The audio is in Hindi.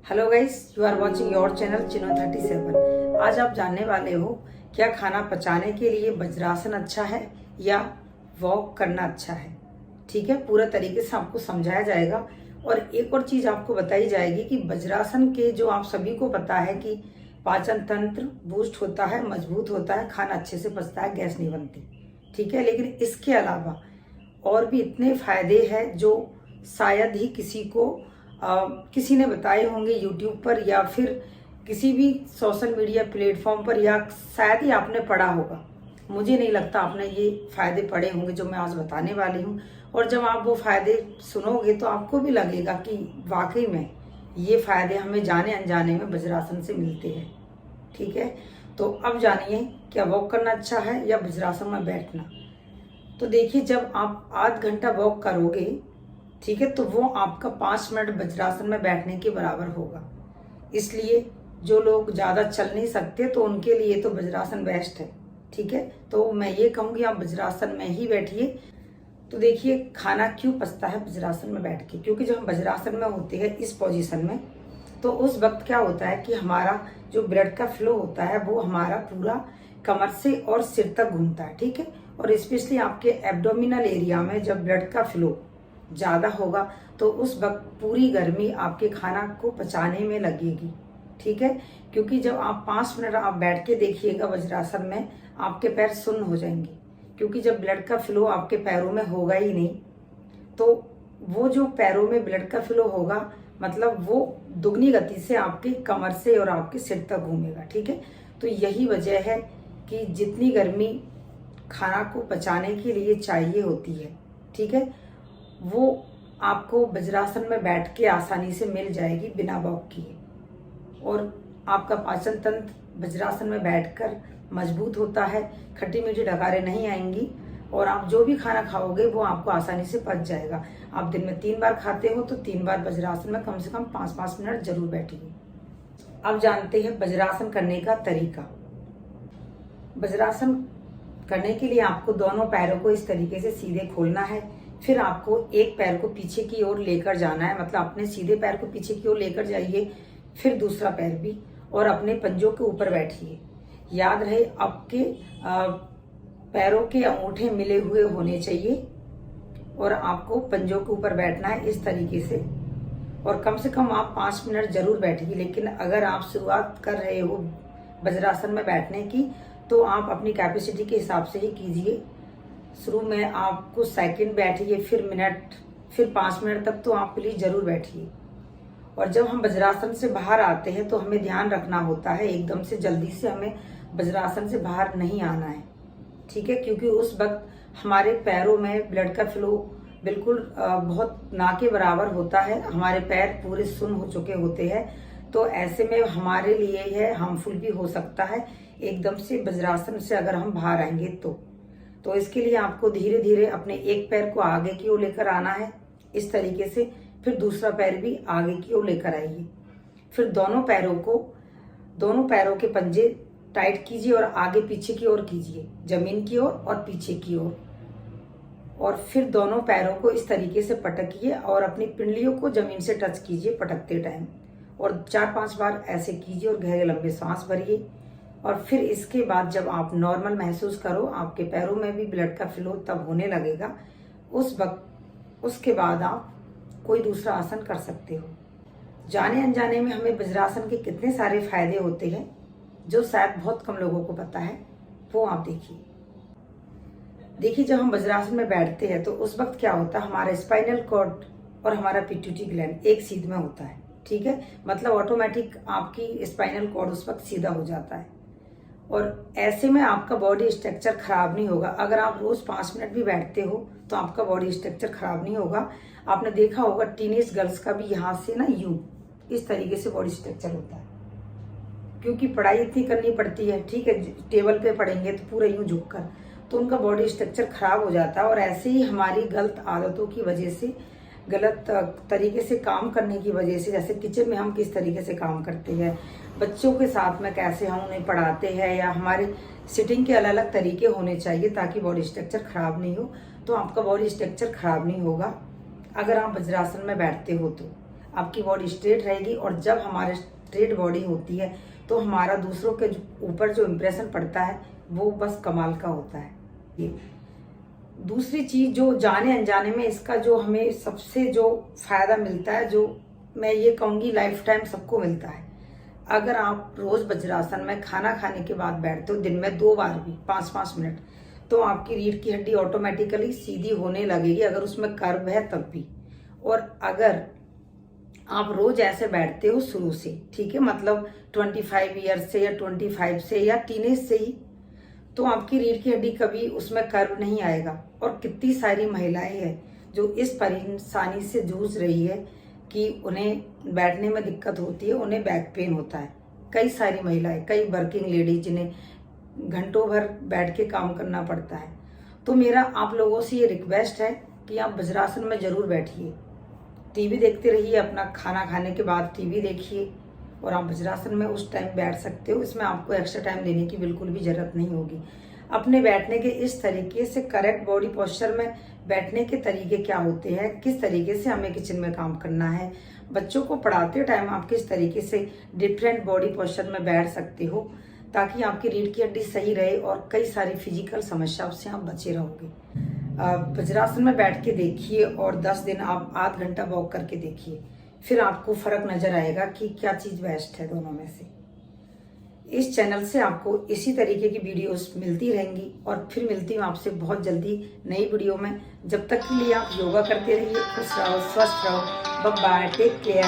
Hello guys, you are watching your channel चिनो 37। आज आप जानने वाले हो क्या खाना पचाने के लिए वज्रासन अच्छा है या वॉक करना अच्छा है। ठीक है, पूरा तरीके से आपको समझाया जाएगा। और एक और चीज आपको बताई जाएगी कि वज्रासन के जो आप सभी को पता है कि पाचन तंत्र बूस्ट होता है, मजबूत होता है, खाना अच्छे से पचता है, गैस नहीं बनती। ठीक है, लेकिन इसके अलावा और भी इतने फायदे हैं जो शायद ही किसी ने बताए होंगे यूट्यूब पर या फिर किसी भी सोशल मीडिया प्लेटफॉर्म पर, या शायद ही आपने पढ़ा होगा। मुझे नहीं लगता आपने ये फायदे पढ़े होंगे जो मैं आज बताने वाली हूँ। और जब आप वो फायदे सुनोगे तो आपको भी लगेगा कि वाकई में ये फायदे हमें जाने अनजाने में वज्रासन से मिलते हैं। ठीक है, तो अब जानिए क्या वॉक करना अच्छा है या वज्रासन में बैठना। तो देखिए, जब आप आध घंटा वॉक करोगे, ठीक है, तो वो आपका 5 मिनट वज्रासन में बैठने के बराबर होगा। इसलिए जो लोग ज़्यादा चल नहीं सकते तो उनके लिए तो वज्रासन बेस्ट है। ठीक है, तो मैं ये कहूँगी आप वज्रासन में ही बैठिए। तो देखिए, खाना क्यों पचता है वज्रासन में बैठ के, क्योंकि जब हम वज्रासन में होते हैं इस पोजीशन में, तो उस वक्त क्या होता है कि हमारा जो ब्लड का फ्लो होता है वो हमारा पूरा कमर से और सिर तक घूमता है। ठीक है, और स्पेशली आपके एब्डोमिनल एरिया में जब ब्लड का फ्लो ज़्यादा होगा तो उस वक्त पूरी गर्मी आपके खाना को पचाने में लगेगी। ठीक है, क्योंकि जब आप 5 मिनट आप बैठ के देखिएगा वज्रासन में, आपके पैर सुन्न हो जाएंगे, क्योंकि जब ब्लड का फ्लो आपके पैरों में होगा ही नहीं, तो वो जो पैरों में ब्लड का फ्लो होगा मतलब वो दुगनी गति से आपकी कमर से और आपके सिर तक घूमेगा। ठीक है, तो यही वजह है कि जितनी गर्मी खाना को पचाने के लिए चाहिए होती है, ठीक है, वो आपको वज्रासन में बैठ के आसानी से मिल जाएगी बिना वॉक किए। और आपका पाचन तंत्र वज्रासन में बैठकर मजबूत होता है, खट्टी मीठी डकारें नहीं आएंगी, और आप जो भी खाना खाओगे वो आपको आसानी से पच जाएगा। आप दिन में 3 बार खाते हो तो 3 बार वज्रासन में कम से कम 5-5 मिनट जरूर बैठिए। अब जानते हैं वज्रासन करने का तरीका। वज्रासन करने के लिए आपको दोनों पैरों को इस तरीके से सीधे खोलना है। फिर आपको एक पैर को पीछे की ओर लेकर जाना है, मतलब अपने सीधे पैर को पीछे की ओर लेकर जाइए, फिर दूसरा पैर भी, और अपने पंजों के ऊपर बैठिए। याद रहे आपके पैरों के अंगूठे मिले हुए होने चाहिए और आपको पंजों के ऊपर बैठना है इस तरीके से। और कम से कम आप 5 मिनट जरूर बैठिए। लेकिन अगर आप शुरुआत कर रहे हो वज्रासन में बैठने की तो आप अपनी कैपेसिटी के हिसाब से ही कीजिए। शुरू में आप कुछ सेकंड बैठिए, फिर मिनट, फिर 5 मिनट तक तो आप प्लीज जरूर बैठिए। और जब हम वज्रासन से बाहर आते हैं तो हमें ध्यान रखना होता है, एकदम से जल्दी से हमें वज्रासन से बाहर नहीं आना है। ठीक है, क्योंकि उस वक्त हमारे पैरों में ब्लड का फ्लो बिल्कुल बहुत ना के बराबर होता है, हमारे पैर पूरे सुन्न हो चुके होते हैं। तो ऐसे में हमारे लिए यह हार्मफुल भी हो सकता है एकदम से वज्रासन से अगर हम बाहर आएंगे तो इसके लिए आपको धीरे धीरे अपने एक पैर को आगे की ओर लेकर आना है इस तरीके से, फिर दूसरा पैर भी आगे की ओर लेकर आइए। फिर दोनों पैरों के पंजे टाइट कीजिए और आगे पीछे की ओर कीजिए, जमीन की ओर और पीछे की ओर। और फिर दोनों पैरों को इस तरीके से पटकिए और अपनी पिंडलियों को जमीन से टच कीजिए पटकते टाइम, और 4-5 बार ऐसे कीजिए और गहरे लंबे सांस भरिए। और फिर इसके बाद जब आप नॉर्मल महसूस करो, आपके पैरों में भी ब्लड का फ्लो तब होने लगेगा, उस वक्त उसके बाद आप कोई दूसरा आसन कर सकते हो। जाने अनजाने में हमें वज्रासन के कितने सारे फायदे होते हैं जो शायद बहुत कम लोगों को पता है, वो आप देखिए, जब हम वज्रासन में बैठते हैं तो उस वक्त क्या होता है, हमारा स्पाइनल कॉर्ड और हमारा पिट्यूटरी ग्लैंड एक सीध में होता है। ठीक है, मतलब ऑटोमेटिक आपकी स्पाइनल कॉर्ड उस वक्त सीधा हो जाता है, और ऐसे में आपका बॉडी स्ट्रक्चर खराब नहीं होगा। अगर आप रोज 5 मिनट भी बैठते हो तो आपका बॉडी स्ट्रक्चर खराब नहीं होगा। आपने देखा होगा टीनेज गर्ल्स का भी यहाँ से ना यूं इस तरीके से बॉडी स्ट्रक्चर होता है, क्योंकि पढ़ाई इतनी करनी पड़ती है। ठीक है, टेबल पे पढ़ेंगे तो पूरा यूं झुककर, तो उनका बॉडी स्ट्रक्चर खराब हो जाता है। और ऐसे ही हमारी गलत आदतों की वजह से, गलत तरीके से काम करने की वजह से, जैसे किचन में हम किस तरीके से काम करते हैं, बच्चों के साथ में कैसे हम उन्हें पढ़ाते हैं, या हमारे सिटिंग के अलग अलग तरीके होने चाहिए ताकि बॉडी स्ट्रक्चर खराब नहीं हो। तो आपका बॉडी स्ट्रक्चर खराब नहीं होगा अगर आप वज्रासन में बैठते हो तो। आपकी बॉडी स्ट्रेट रहेगी। और जब हमारे स्ट्रेट बॉडी होती है तो हमारा दूसरों के ऊपर जो इम्प्रेशन पड़ता है वो बस कमाल का होता है। ये दूसरी चीज जो जाने अनजाने में इसका जो हमें सबसे जो फायदा मिलता है, जो मैं ये कहूँगी लाइफ टाइम सबको मिलता है। अगर आप रोज वज्रासन में खाना खाने के बाद बैठते हो दिन में 2 बार भी 5-5 मिनट, तो आपकी रीढ़ की हड्डी ऑटोमेटिकली सीधी होने लगेगी, अगर उसमें कर्व है तब भी। और अगर आप रोज ऐसे बैठते हो शुरू से, ठीक है, मतलब 25 ईयर से या 25 से या टीनेज से ही, तो आपकी रीढ़ की हड्डी कभी उसमें कर्व नहीं आएगा। और कितनी सारी महिलाएं हैं जो इस परेशानी से जूझ रही है कि उन्हें बैठने में दिक्कत होती है, उन्हें बैक पेन होता है। कई सारी महिलाएं, कई वर्किंग लेडीज जिन्हें घंटों भर बैठ के काम करना पड़ता है। तो मेरा आप लोगों से ये रिक्वेस्ट है कि आप वज्रासन में जरूर बैठिए। टीवी देखते रहिए, अपना खाना खाने के बाद टीवी देखिए और आप वज्रासन में उस टाइम बैठ सकते हो। इसमें आपको एक्स्ट्रा टाइम देने की बिल्कुल भी जरूरत नहीं होगी। अपने बैठने के इस तरीके से करेक्ट बॉडी पोस्चर में बैठने के तरीके क्या होते हैं, किस तरीके से हमें किचन में काम करना है, बच्चों को पढ़ाते टाइम आप किस तरीके से डिफरेंट बॉडी पोस्चर में बैठ सकते हो ताकि आपकी रीढ़ की हड्डी सही रहे और कई सारी फिजिकल समस्याओं से आप बचे रहोगे। वज्रासन में बैठ के देखिए और 10 दिन आप आध घंटा वॉक करके देखिए, फिर आपको फर्क नजर आएगा कि क्या चीज बेस्ट है दोनों में से। इस चैनल से आपको इसी तरीके की वीडियोस मिलती रहेंगी और फिर मिलती हूँ आपसे बहुत जल्दी नई वीडियो में। जब तक के लिए आप योगा करते रहिए, खुश रहो, स्वस्थ रहो, बाय बाय, टेक केयर।